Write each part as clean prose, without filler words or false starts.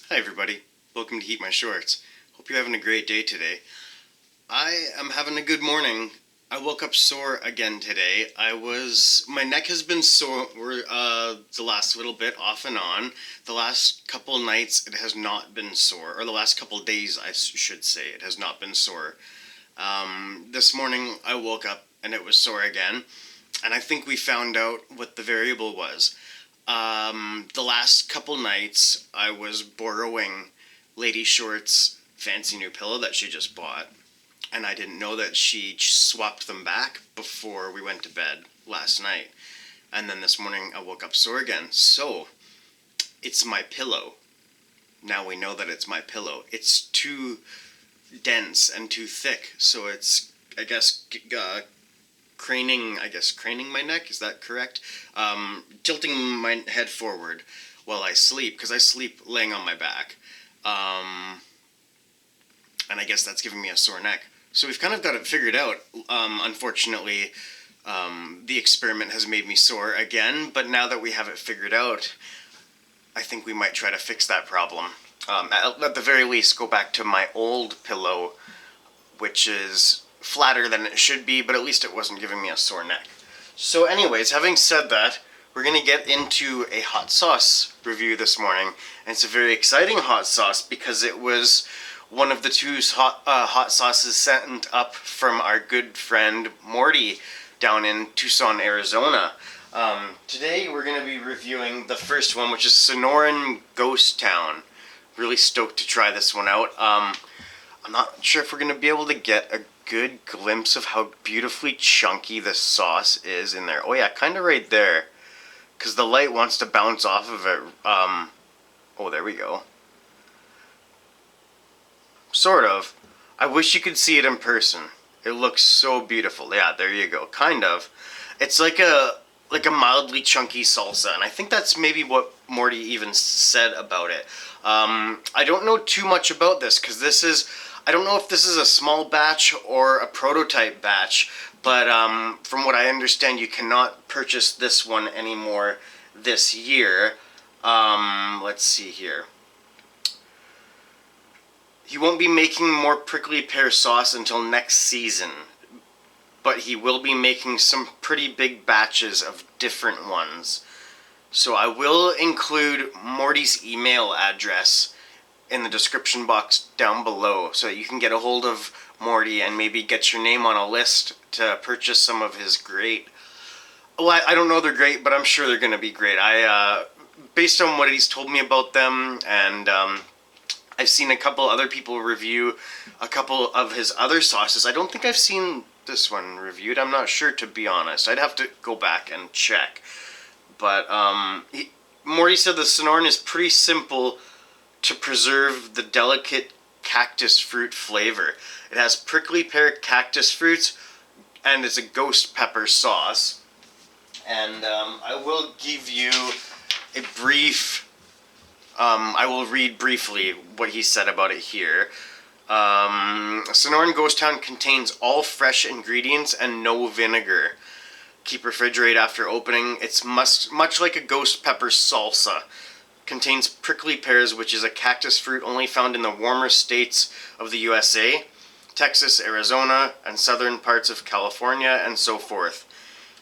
Hi everybody, welcome to Heat My Shorts. Hope you're having a great day today. I am having a good morning. I woke up sore again today. My neck has been sore the last little bit off and on. The last couple nights it has not been sore, or the last couple days I should say it has not been sore. This morning I woke up and it was sore again, and I think we found out what the variable was. The last couple nights, I was borrowing Lady Short's fancy new pillow that she just bought, and I didn't know that she swapped them back before we went to bed last night. And then this morning, I woke up sore again. So, it's my pillow. Now we know that it's my pillow. It's too dense and too thick, so it's, I guess, craning my neck, is that correct? Tilting my head forward while I sleep, because I sleep laying on my back. And I guess that's giving me a sore neck. So we've kind of got it figured out. Unfortunately, the experiment has made me sore again, but now that we have it figured out, I think we might try to fix that problem. At the very least, go back to my old pillow, which is flatter than it should be, but at least it wasn't giving me a sore neck. So anyways, having said that, we're going to get into a hot sauce review this morning. And it's a very exciting hot sauce because it was one of the two hot sauces sent up from our good friend Morty down in Tucson, Arizona. Today we're going to be reviewing the first one, which is Sonoran Ghost Town. Really stoked to try this one out. I'm not sure if we're going to be able to get a good glimpse of how beautifully chunky the sauce is in there. Oh yeah, kind of right there, because the light wants to bounce off of it. Oh, there we go. Sort of. I wish you could see it in person. It looks so beautiful. Yeah, there you go. Kind of. It's like a mildly chunky salsa, and I think that's maybe what Morty even said about it. I don't know too much about this, because I don't know if this is a small batch or a prototype batch, but from what I understand, you cannot purchase this one anymore this year. Let's see here. He won't be making more Prickly Pear sauce until next season, but he will be making some pretty big batches of different ones. So I will include Morty's email address in the description box down below so that you can get a hold of Morty and maybe get your name on a list to purchase some of his great... Well, I don't know they're great, but I'm sure they're going to be great. Based on what he's told me about them, and I've seen a couple other people review a couple of his other sauces. I don't think I've seen this one reviewed. I'm not sure, to be honest. I'd have to go back and check. But Morty said the Sonoran is pretty simple to preserve the delicate cactus fruit flavor. It has prickly pear cactus fruits, and it's a ghost pepper sauce. And I will give you a brief... I will read briefly what he said about it here. Sonoran Ghost Town contains all fresh ingredients and no vinegar. Keep refrigerate after opening. It's much like a ghost pepper salsa. Contains prickly pears, which is a cactus fruit only found in the warmer states of the USA, Texas, Arizona, and southern parts of California, and so forth.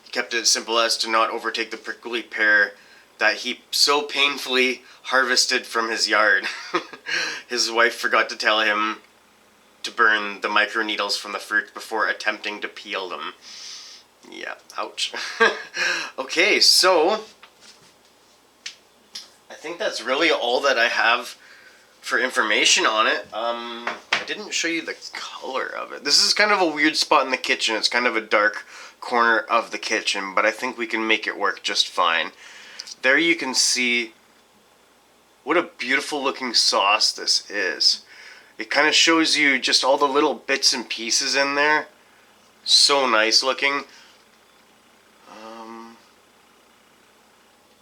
He kept it simple as to not overtake the prickly pear that he so painfully harvested from his yard. His wife forgot to tell him to burn the microneedles from the fruit before attempting to peel them. Yeah, ouch. Okay, so I think that's really all that I have for information on it. I didn't show you the color of it. This is kind of a weird spot in the kitchen. It's kind of a dark corner of the kitchen, but I think we can make it work just fine. There you can see what a beautiful looking sauce this is. It kind of shows you just all the little bits and pieces in there. So nice looking.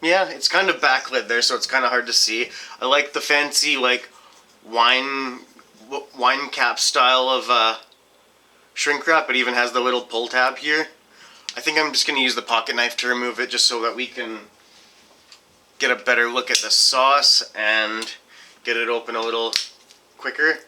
Yeah, it's kind of backlit there, so it's kind of hard to see. I like the fancy, like, wine cap style of shrink wrap. It even has the little pull tab here. I think I'm just going to use the pocket knife to remove it just so that we can get a better look at the sauce and get it open a little quicker.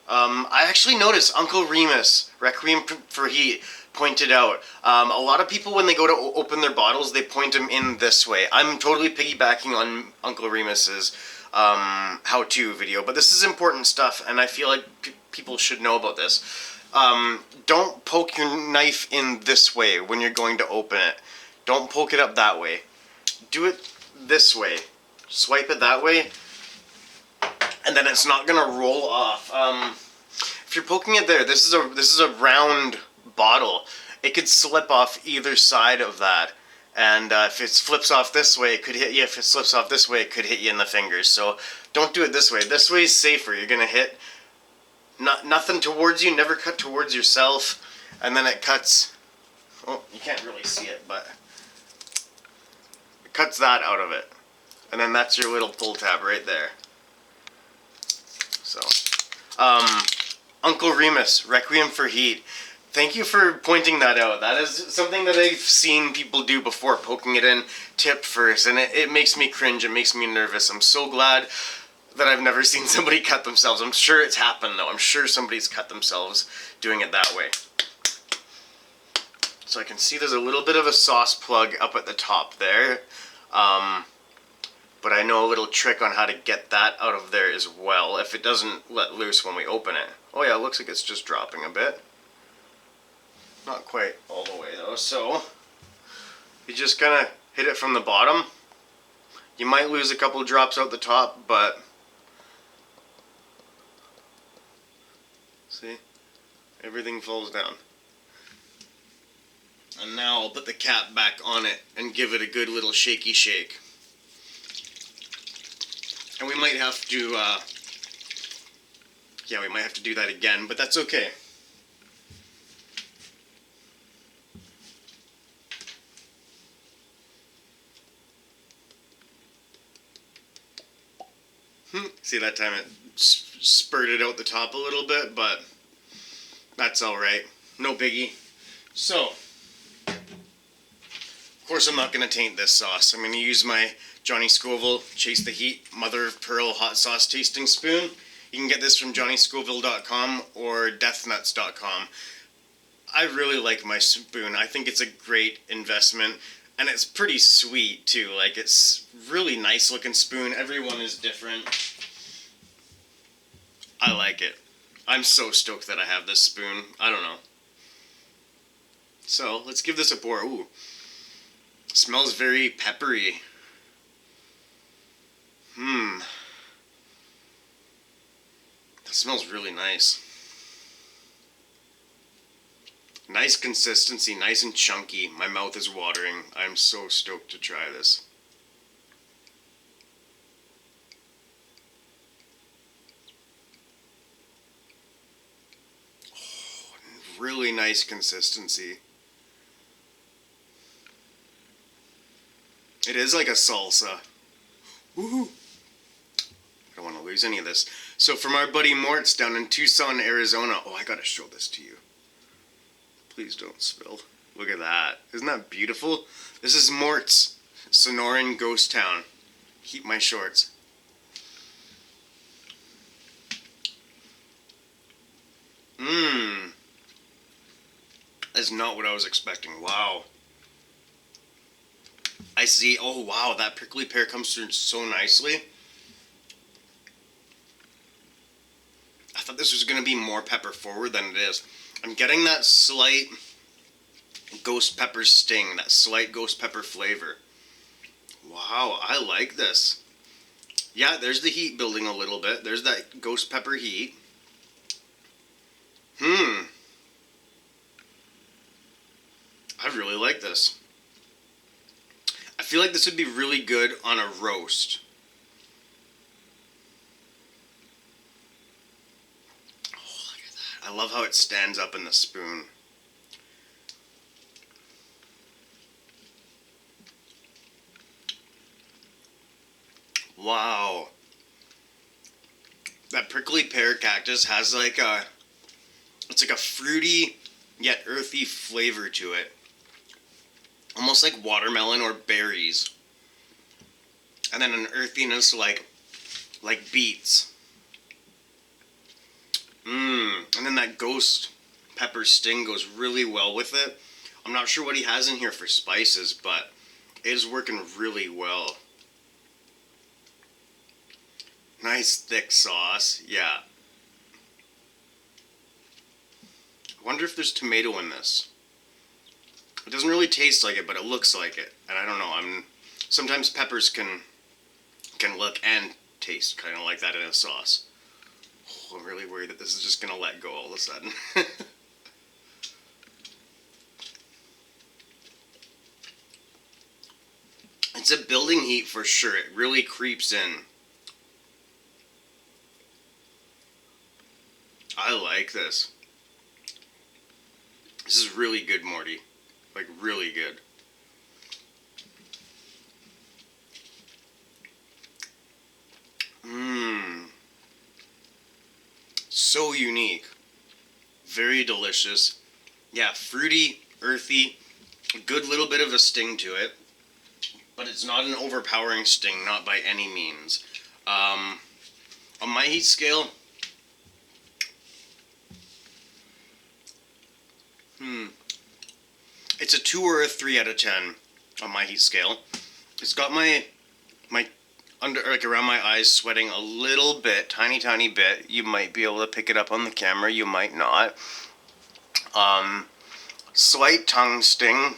I actually noticed Uncle Remus, Requiem for Heat, pointed out, a lot of people when they go to open their bottles, they point them in this way. I'm totally piggybacking on Uncle Remus's how-to video, but this is important stuff, and I feel like people should know about this. Don't poke your knife in this way when you're going to open it. Don't poke it up that way. Do it this way. Swipe it that way, and then it's not gonna roll off. If you're poking it there, this is a round bottle. It could slip off either side of that, and if it flips off this way, it could hit you. If it slips off this way, it could hit you in the fingers. So don't do it this way. This way is safer. You're gonna hit nothing towards you. Never cut towards yourself, and then it cuts. Oh, you can't really see it, but it cuts that out of it, and then that's your little pull tab right there. So, Uncle Remus, Requiem for Heat. Thank you for pointing that out. That is something that I've seen people do before, poking it in tip first, and it makes me cringe, it makes me nervous. I'm so glad that I've never seen somebody cut themselves. I'm sure it's happened though. I'm sure somebody's cut themselves doing it that way. So I can see there's a little bit of a sauce plug up at the top there. But I know a little trick on how to get that out of there as well, if it doesn't let loose when we open it. Oh yeah, it looks like it's just dropping a bit. Not quite all the way though, so you just kind of hit it from the bottom. You might lose a couple drops out the top, but see, everything falls down. And now I'll put the cap back on it and give it a good little shaky shake. And we might have to, yeah, we might have to do that again, but that's okay. See, that time it spurted out the top a little bit, but that's alright. No biggie. So, of course I'm not going to taint this sauce. I'm going to use my Johnny Scoville Chase the Heat Mother of Pearl Hot Sauce Tasting Spoon. You can get this from johnnyscoville.com or deathnuts.com. I really like my spoon. I think it's a great investment, and it's pretty sweet too. Like, it's really nice looking spoon. Everyone is different. I like it. I'm so stoked that I have this spoon. I don't know. So, let's give this a pour. Ooh. It smells very peppery. That smells really nice. Nice consistency, nice and chunky. My mouth is watering. I'm so stoked to try this. Oh, really nice consistency. It is like a salsa. Woohoo! I don't want to lose any of this. So from our buddy Mortz down in Tucson, Arizona. Oh, I gotta show this to you. Please don't spill. Look at that. Isn't that beautiful? This is Mortz, Sonoran Ghost Town. Keep my shorts. That's not what I was expecting. Wow. I see. Oh, wow. That prickly pear comes through so nicely. I thought this was going to be more pepper forward than it is. I'm getting that slight ghost pepper sting, that slight ghost pepper flavor. Wow, I like this. Yeah, there's the heat building a little bit. There's that ghost pepper heat. I really like this. I feel like this would be really good on a roast. Oh, look at that. I love how it stands up in the spoon. Wow. That prickly pear cactus has like a, it's like a fruity yet earthy flavor to it. Almost like watermelon or berries. And then an earthiness like like beets. And then that ghost pepper sting goes really well with it. I'm not sure what he has in here for spices, but it is working really well. Nice thick sauce, yeah. I wonder if there's tomato in this. It doesn't really taste like it, but it looks like it. And I don't know, sometimes peppers can look and taste kind of like that in a sauce. Oh, I'm really worried that this is just gonna let go all of a sudden. It's a building heat for sure. It really creeps in. I like this. This is really good, Morty. Like, really good. So unique. Very delicious. Yeah, fruity, earthy, a good little bit of a sting to it. But it's not an overpowering sting, not by any means. On my heat scale, it's a 2 or a 3 out of 10 on my heat scale. It's got my under, like, around my eyes sweating a little bit, tiny bit. You might be able to pick it up on the camera, you might not. Slight tongue sting.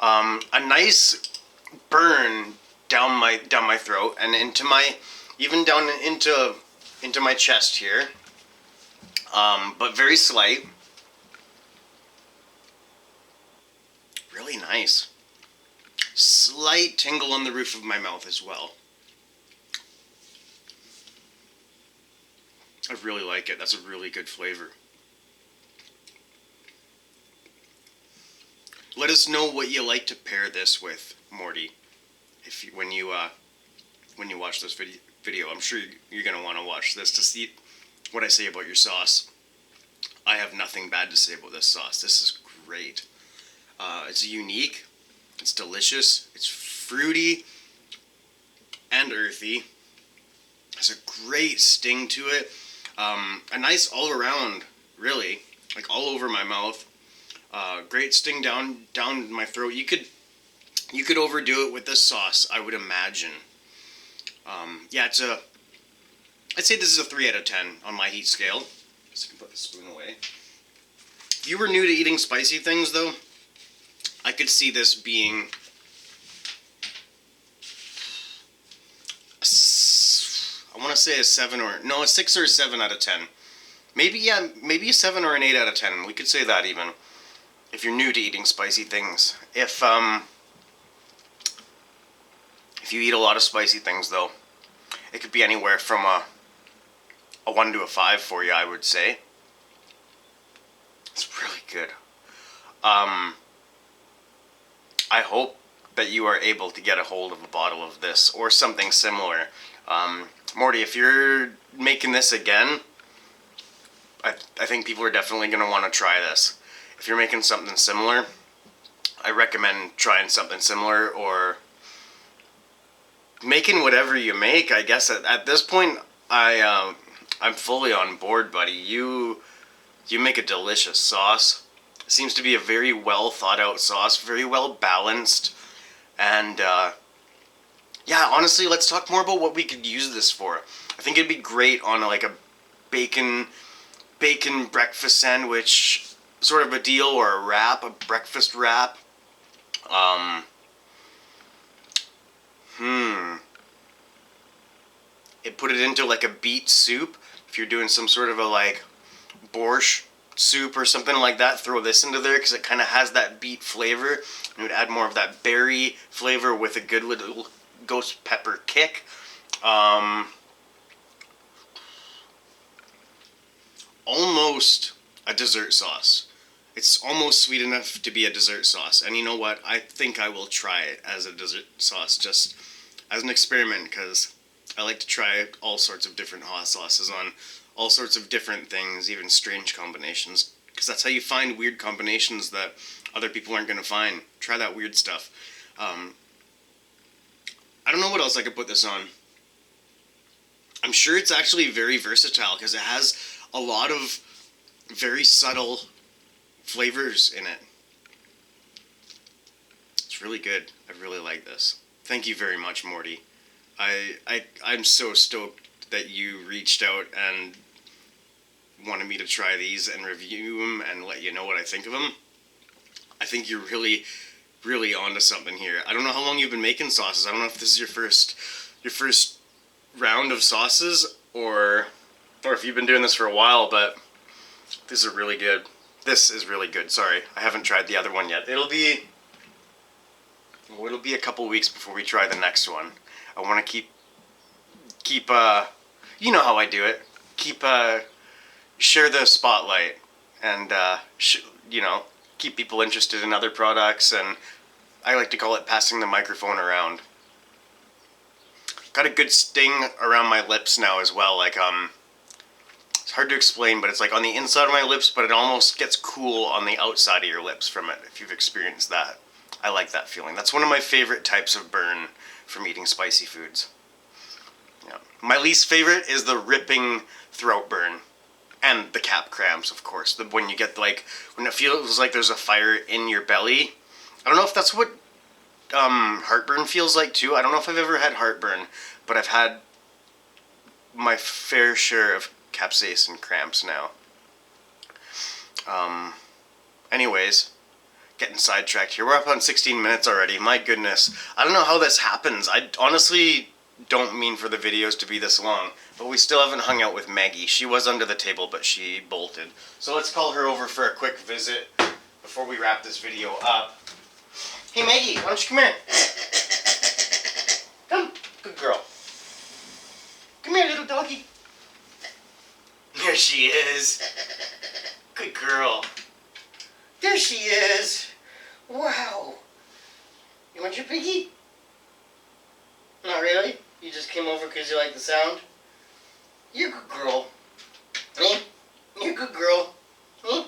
A nice burn down my throat and into my, even down into my chest here. But very slight. Really nice. Slight tingle on the roof of my mouth as well. I really like it. That's a really good flavor. Let us know what you like to pair this with, Morty. If you, when you watch this video, I'm sure you're gonna want to watch this to see what I say about your sauce. I have nothing bad to say about this sauce. This is great. It's unique. It's delicious. It's fruity and earthy. Has a great sting to it. A nice all around, really, like all over my mouth. Great sting down my throat. You could overdo it with this sauce, I would imagine. Yeah, I'd say this is a 3 out of 10 on my heat scale. So I can put the spoon away. If you were new to eating spicy things, though, I could see this being I want to say a 6 or a 7 out of 10. Maybe a 7 or an 8 out of 10. We could say that even. If you're new to eating spicy things. If you eat a lot of spicy things, though, it could be anywhere from a 1 to a 5 for you, I would say. It's really good. I hope that you are able to get a hold of a bottle of this or something similar. Morty, if you're making this again, I think people are definitely going to want to try this. If you're making something similar, I recommend trying something similar, or making whatever you make. I guess at this point, I'm fully on board, buddy. You make a delicious sauce. It seems to be a very well thought out sauce, very well balanced, and yeah, honestly, let's talk more about what we could use this for. I think it'd be great on like a bacon breakfast sandwich sort of a deal, or a wrap, a breakfast wrap. Put it into like a beet soup. If you're doing some sort of a like borscht soup or something like that, throw this into there because it kind of has that beet flavor. And it would add more of that berry flavor with a good little ghost pepper kick. Almost a dessert sauce. It's almost sweet enough to be a dessert sauce. And you know what? I think I will try it as a dessert sauce, just as an experiment, because I like to try all sorts of different hot sauces on all sorts of different things, even strange combinations, because that's how you find weird combinations that other people aren't going to find. Try that weird stuff. I don't know what else I could put this on. I'm sure it's actually very versatile because it has a lot of very subtle flavors in it. It's really good. I really like this. Thank you very much, Morty. I'm so stoked that you reached out and wanted me to try these and review them and let you know what I think of them. I think you're really, really onto something here. I don't know how long you've been making sauces. I don't know if this is your first round of sauces or if you've been doing this for a while, but this is really good. This is really good. Sorry, I haven't tried the other one yet. It'll be a couple weeks before we try the next one. I want to keep you know how I do it. Share the spotlight and keep people interested in other products, and I like to call it passing the microphone around. Got a good sting around my lips now as well, like it's hard to explain, but it's like on the inside of my lips, but it almost gets cool on the outside of your lips from it, if you've experienced that. I like that feeling. That's one of my favorite types of burn from eating spicy foods. Yeah. My least favorite is the ripping throat burn. And the cap cramps, of course. When you get when it feels like there's a fire in your belly. I don't know if that's what heartburn feels like too. I don't know if I've ever had heartburn, but I've had my fair share of capsaicin cramps now. Anyways, getting sidetracked here. We're up on 16 minutes already. My goodness. I don't know how this happens. I honestly don't mean for the videos to be this long, but we still haven't hung out with Maggie. She was under the table, but she bolted. So let's call her over for a quick visit before we wrap this video up. Hey Maggie, why don't you come here? Come, good girl. Come here, little doggy. There she is. Good girl. There she is. Wow. You want your piggy? Not really? You just came over because you like the sound? You're a good girl. Me? You're a good girl. Me?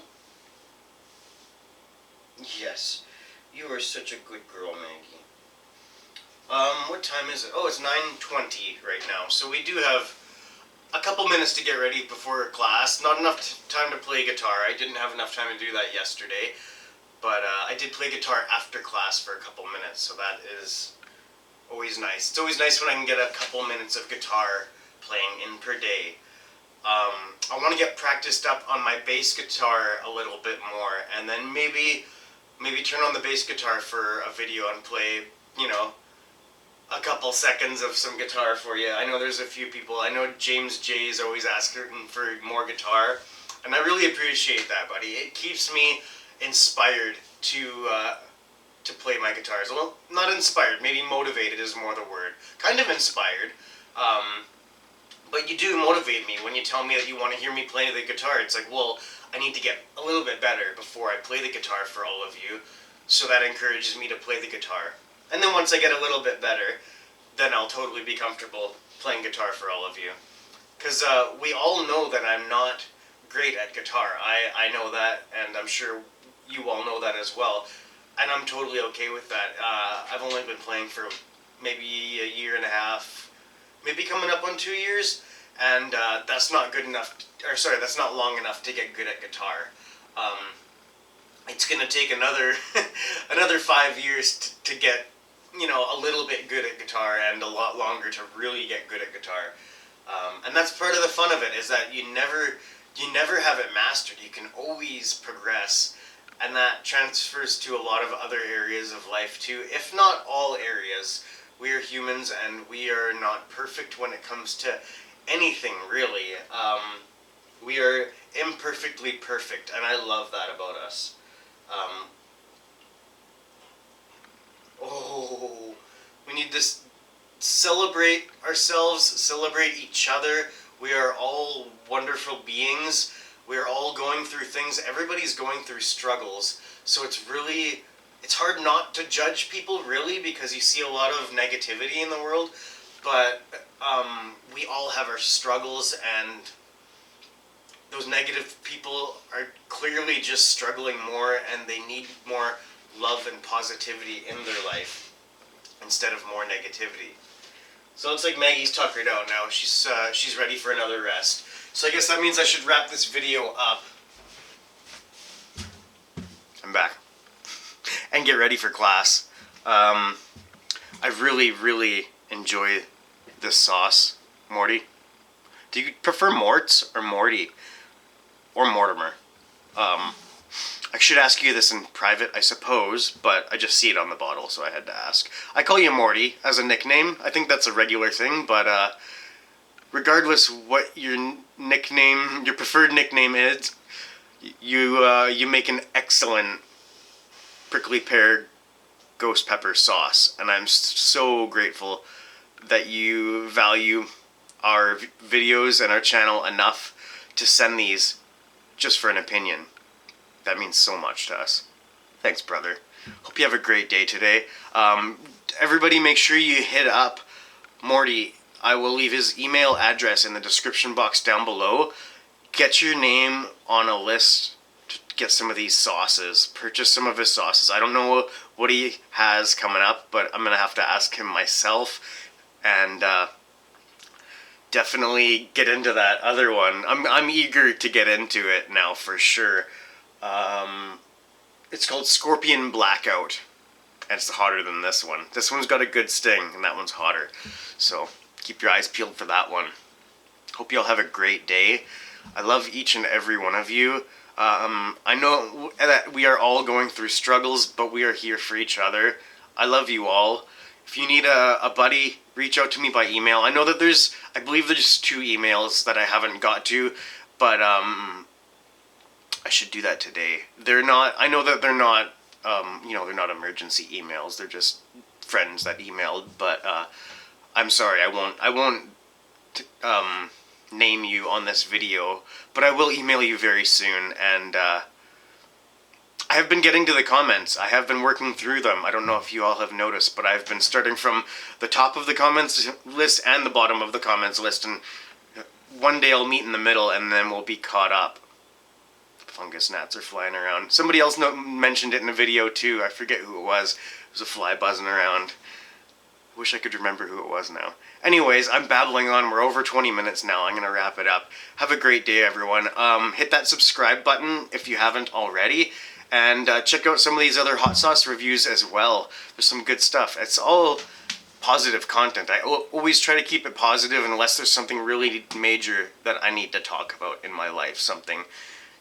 Yes. You are such a good girl, Maggie. What time is it? Oh, it's 9:20 right now. So we do have a couple minutes to get ready before class. Not enough time to play guitar. I didn't have enough time to do that yesterday. But I did play guitar after class for a couple minutes, so that is always nice. It's always nice when I can get a couple minutes of guitar playing in per day. I want to get practiced up on my bass guitar a little bit more, and then maybe turn on the bass guitar for a video and play, a couple seconds of some guitar for you. I know there's a few people. I know James J is always asking for more guitar, and I really appreciate that, buddy. It keeps me inspired to play my guitars. Well, not inspired, maybe motivated is more the word. Kind of inspired, but you do motivate me when you tell me that you want to hear me play the guitar. It's like, well, I need to get a little bit better before I play the guitar for all of you, so that encourages me to play the guitar. And then once I get a little bit better, then I'll totally be comfortable playing guitar for all of you. Because we all know that I'm not great at guitar. I know that, and I'm sure you all know that as well. And I'm totally okay with that. I've only been playing for maybe a year and a half, maybe coming up on 2 years, and that's not good enough, that's not long enough to get good at guitar. It's gonna take another 5 years to get, a little bit good at guitar, and a lot longer to really get good at guitar. And that's part of the fun of it, is that you never have it mastered. You can always progress. And that transfers to a lot of other areas of life too, if not all areas. We are humans, and we are not perfect when it comes to anything, really. We are imperfectly perfect, and I love that about us. We need to celebrate ourselves, celebrate each other. We are all wonderful beings. We're all going through things. Everybody's going through struggles. So it's hard not to judge people, really, because you see a lot of negativity in the world. But we all have our struggles, and those negative people are clearly just struggling more, and they need more love and positivity in their life instead of more negativity. So it looks like Maggie's tuckered out now. She's ready for another rest. So I guess that means I should wrap this video up. I'm back. And get ready for class. I really enjoy this sauce, Morty. Do you prefer Mortz or Morty? Or Mortimer? I should ask you this in private, I suppose, but I just see it on the bottle, so I had to ask. I call you Morty as a nickname. I think that's a regular thing, but regardless what your nickname, your preferred nickname is, you make an excellent prickly pear ghost pepper sauce, and I'm so grateful that you value our videos and our channel enough to send these just for an opinion. That means so much to us. Thanks, brother. Hope you have a great day today. Everybody make sure you hit up Morty. I will leave his email address in the description box down below. Get your name on a list to get some of these sauces. Purchase some of his sauces. I don't know what he has coming up, but I'm going to have to ask him myself. And definitely get into that other one. I'm eager to get into it now for sure. It's called Scorpion Blackout, and it's hotter than this one. This one's got a good sting, and that one's hotter. So keep your eyes peeled for that one. Hope you all have a great day. I love each and every one of you. I know that we are all going through struggles, but we are here for each other. I love you all. If you need a buddy, reach out to me by email. I know that I believe there's 2 emails that I haven't got to, but I should do that today. I know that they're not, they're not emergency emails. They're just friends that emailed, but I'm sorry, I won't name you on this video, but I will email you very soon, and I have been getting to the comments. I have been working through them. I don't know if you all have noticed, but I've been starting from the top of the comments list and the bottom of the comments list, and one day I'll meet in the middle, and then we'll be caught up. Fungus gnats are flying around. Somebody else mentioned it in a video too. I forget who it was. It was a fly buzzing around. Wish I could remember who it was now. Anyways, I'm babbling on. We're over 20 minutes now. I'm going to wrap it up. Have a great day, everyone. Hit that subscribe button if you haven't already. And check out some of these other hot sauce reviews as well. There's some good stuff. It's all positive content. I always try to keep it positive unless there's something really major that I need to talk about in my life. Something,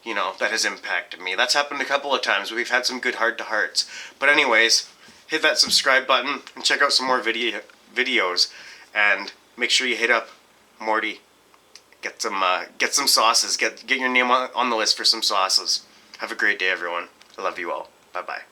that has impacted me. That's happened a couple of times. We've had some good heart-to-hearts. But anyways, hit that subscribe button and check out some more videos. And make sure you hit up Morty. Get some sauces. Get your name on the list for some sauces. Have a great day, everyone. I love you all. Bye-bye.